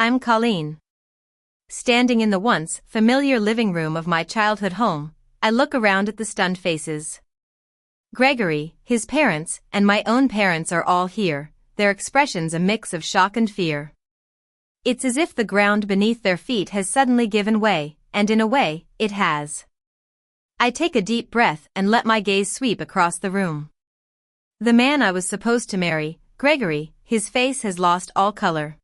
I'm Colleen. Standing in the once familiar living room of my childhood home, I look around at the stunned faces. Gregory, his parents, and my own parents are all here, their expressions a mix of shock and fear. It's as if the ground beneath their feet has suddenly given way, and in a way, it has. I take a deep breath and let my gaze sweep across the room. The man I was supposed to marry, Gregory, his face has lost all color.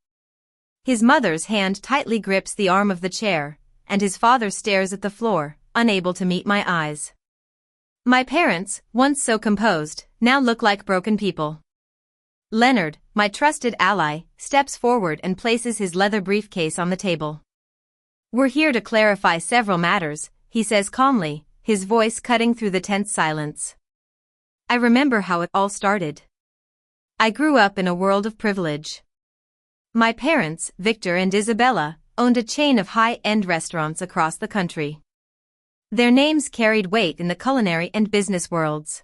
His mother's hand tightly grips the arm of the chair, and his father stares at the floor, unable to meet my eyes. My parents, once so composed, now look like broken people. Leonard, my trusted ally, steps forward and places his leather briefcase on the table. "We're here to clarify several matters," he says calmly, his voice cutting through the tense silence. I remember how it all started. I grew up in a world of privilege. My parents, Victor and Isabella, owned a chain of high-end restaurants across the country. Their names carried weight in the culinary and business worlds.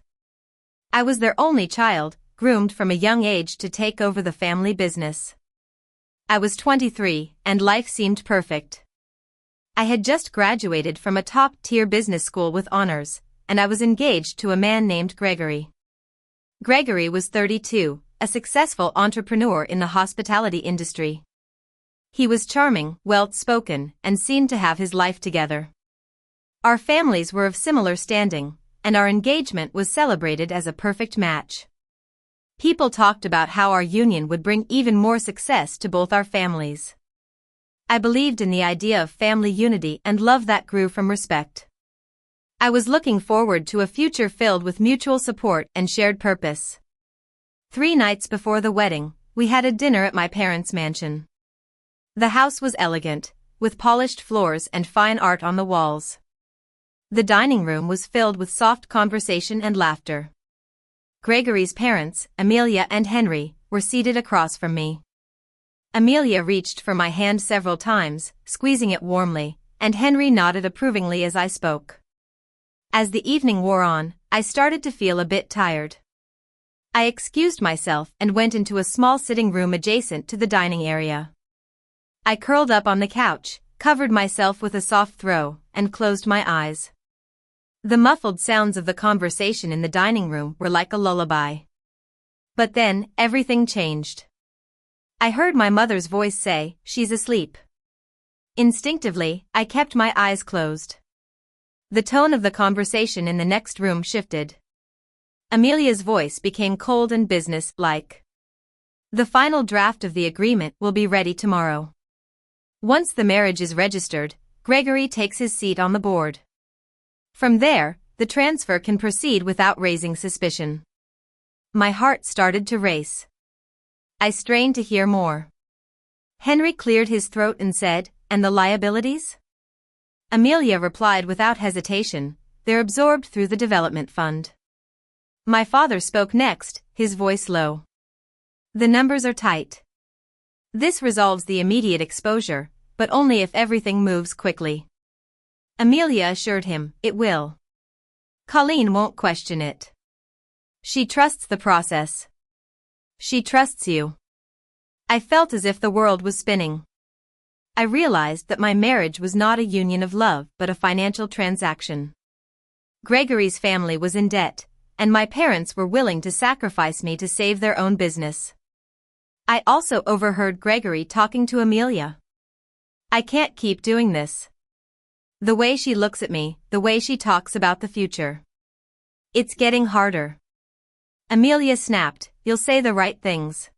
I was their only child, groomed from a young age to take over the family business. I was 23, and life seemed perfect. I had just graduated from a top-tier business school with honors, and I was engaged to a man named Gregory. Gregory was 32, a successful entrepreneur in the hospitality industry. He was charming, well-spoken, and seemed to have his life together. Our families were of similar standing, and our engagement was celebrated as a perfect match. People talked about how our union would bring even more success to both our families. I believed in the idea of family unity and love that grew from respect. I was looking forward to a future filled with mutual support and shared purpose. 3 nights before the wedding, we had a dinner at my parents' mansion. The house was elegant, with polished floors and fine art on the walls. The dining room was filled with soft conversation and laughter. Gregory's parents, Amelia and Henry, were seated across from me. Amelia reached for my hand several times, squeezing it warmly, and Henry nodded approvingly as I spoke. As the evening wore on, I started to feel a bit tired. I excused myself and went into a small sitting room adjacent to the dining area. I curled up on the couch, covered myself with a soft throw, and closed my eyes. The muffled sounds of the conversation in the dining room were like a lullaby. But then, everything changed. I heard my mother's voice say, "She's asleep." Instinctively, I kept my eyes closed. The tone of the conversation in the next room shifted. Amelia's voice became cold and business-like. "The final draft of the agreement will be ready tomorrow. Once the marriage is registered, Gregory takes his seat on the board. From there, the transfer can proceed without raising suspicion." My heart started to race. I strained to hear more. Henry cleared his throat and said, "And the liabilities?" Amelia replied without hesitation, "They're absorbed through the development fund." My father spoke next, his voice low. "The numbers are tight. This resolves the immediate exposure, but only if everything moves quickly." Amelia assured him, "It will. Colleen won't question it. She trusts the process. She trusts you." I felt as if the world was spinning. I realized that my marriage was not a union of love but a financial transaction. Gregory's family was in debt, and my parents were willing to sacrifice me to save their own business. I also overheard Gregory talking to Amelia. "I can't keep doing this. The way she looks at me, the way she talks about the future. It's getting harder." Amelia snapped, "You'll say the right things.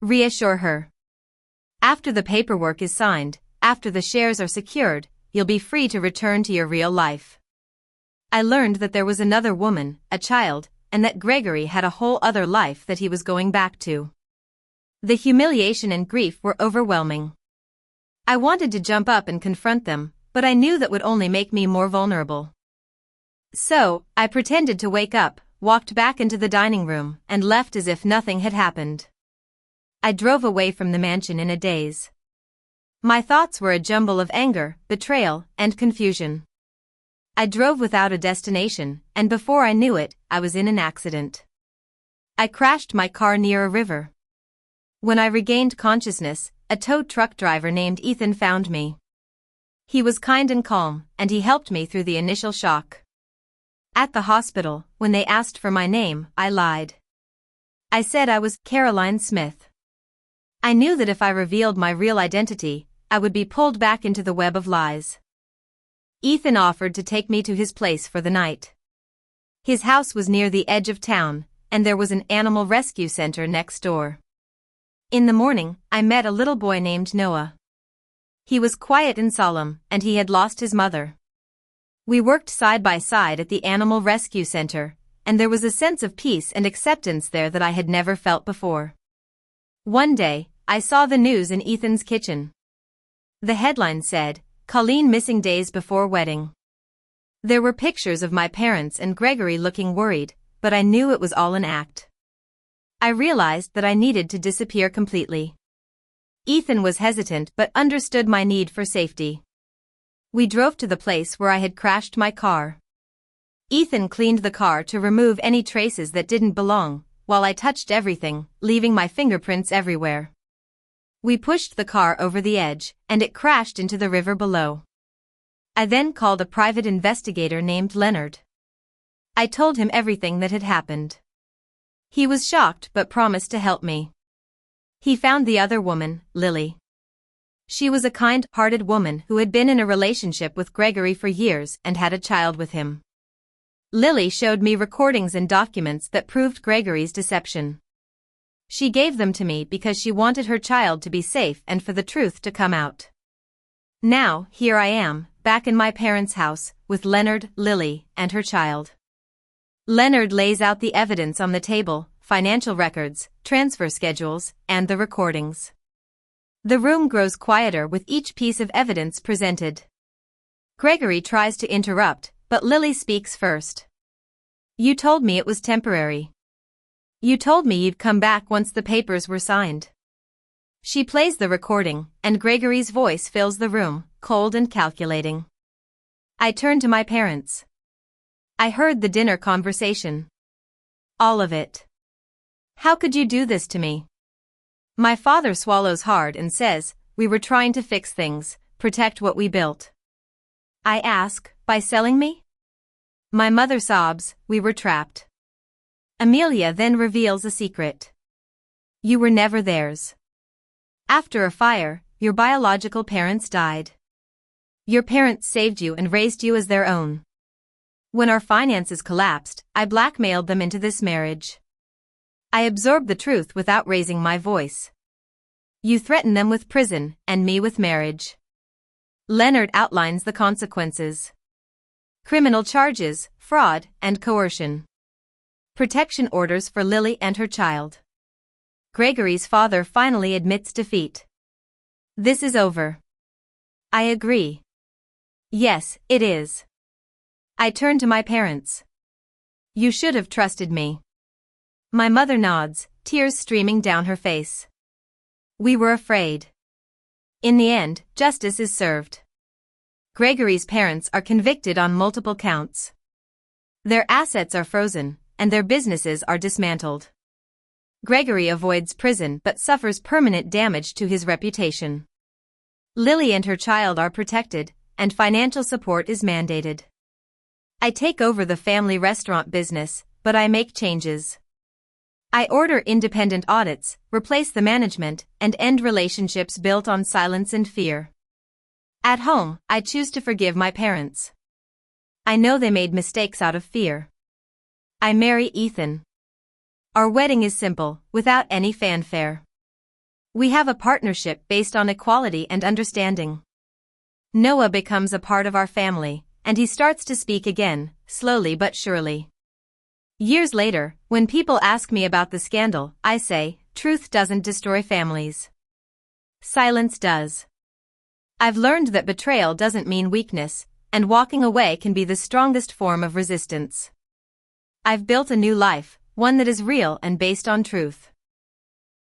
Reassure her. After the paperwork is signed, after the shares are secured, you'll be free to return to your real life." I learned that there was another woman, a child, and that Gregory had a whole other life that he was going back to. The humiliation and grief were overwhelming. I wanted to jump up and confront them, but I knew that would only make me more vulnerable. So, I pretended to wake up, walked back into the dining room, and left as if nothing had happened. I drove away from the mansion in a daze. My thoughts were a jumble of anger, betrayal, and confusion. I drove without a destination, and before I knew it, I was in an accident. I crashed my car near a river. When I regained consciousness, a tow truck driver named Ethan found me. He was kind and calm, and he helped me through the initial shock. At the hospital, when they asked for my name, I lied. I said I was Caroline Smith. I knew that if I revealed my real identity, I would be pulled back into the web of lies. Ethan offered to take me to his place for the night. His house was near the edge of town, and there was an animal rescue center next door. In the morning, I met a little boy named Noah. He was quiet and solemn, and he had lost his mother. We worked side by side at the animal rescue center, and there was a sense of peace and acceptance there that I had never felt before. One day, I saw the news in Ethan's kitchen. The headline said, "Colleen missing days before wedding." There were pictures of my parents and Gregory looking worried, but I knew it was all an act. I realized that I needed to disappear completely. Ethan was hesitant but understood my need for safety. We drove to the place where I had crashed my car. Ethan cleaned the car to remove any traces that didn't belong, while I touched everything, leaving my fingerprints everywhere. We pushed the car over the edge, and it crashed into the river below. I then called a private investigator named Leonard. I told him everything that had happened. He was shocked but promised to help me. He found the other woman, Lily. She was a kind-hearted woman who had been in a relationship with Gregory for years and had a child with him. Lily showed me recordings and documents that proved Gregory's deception. She gave them to me because she wanted her child to be safe and for the truth to come out. Now, here I am, back in my parents' house, with Leonard, Lily, and her child. Leonard lays out the evidence on the table, financial records, transfer schedules, and the recordings. The room grows quieter with each piece of evidence presented. Gregory tries to interrupt, but Lily speaks first. "You told me it was temporary. You told me you'd come back once the papers were signed." She plays the recording, and Gregory's voice fills the room, cold and calculating. I turn to my parents. I heard the dinner conversation. All of it. "How could you do this to me?" My father swallows hard and says, "We were trying to fix things, protect what we built." I ask, "By selling me?" My mother sobs, "We were trapped." Amelia then reveals a secret. "You were never theirs. After a fire, your biological parents died. Your parents saved you and raised you as their own. When our finances collapsed, I blackmailed them into this marriage. I absorbed the truth without raising my voice. You threatened them with prison, and me with marriage." Leonard outlines the consequences. Criminal charges, fraud, and coercion. Protection orders for Lily and her child. Gregory's father finally admits defeat. "This is over." I agree. "Yes, it is." I turn to my parents. "You should have trusted me." My mother nods, tears streaming down her face. "We were afraid." In the end, justice is served. Gregory's parents are convicted on multiple counts. Their assets are frozen, and their businesses are dismantled. Gregory avoids prison but suffers permanent damage to his reputation. Lily and her child are protected, and financial support is mandated. I take over the family restaurant business, but I make changes. I order independent audits, replace the management, and end relationships built on silence and fear. At home, I choose to forgive my parents. I know they made mistakes out of fear. I marry Ethan. Our wedding is simple, without any fanfare. We have a partnership based on equality and understanding. Noah becomes a part of our family, and he starts to speak again, slowly but surely. Years later, when people ask me about the scandal, I say, truth doesn't destroy families. Silence does. I've learned that betrayal doesn't mean weakness, and walking away can be the strongest form of resistance. I've built a new life, one that is real and based on truth.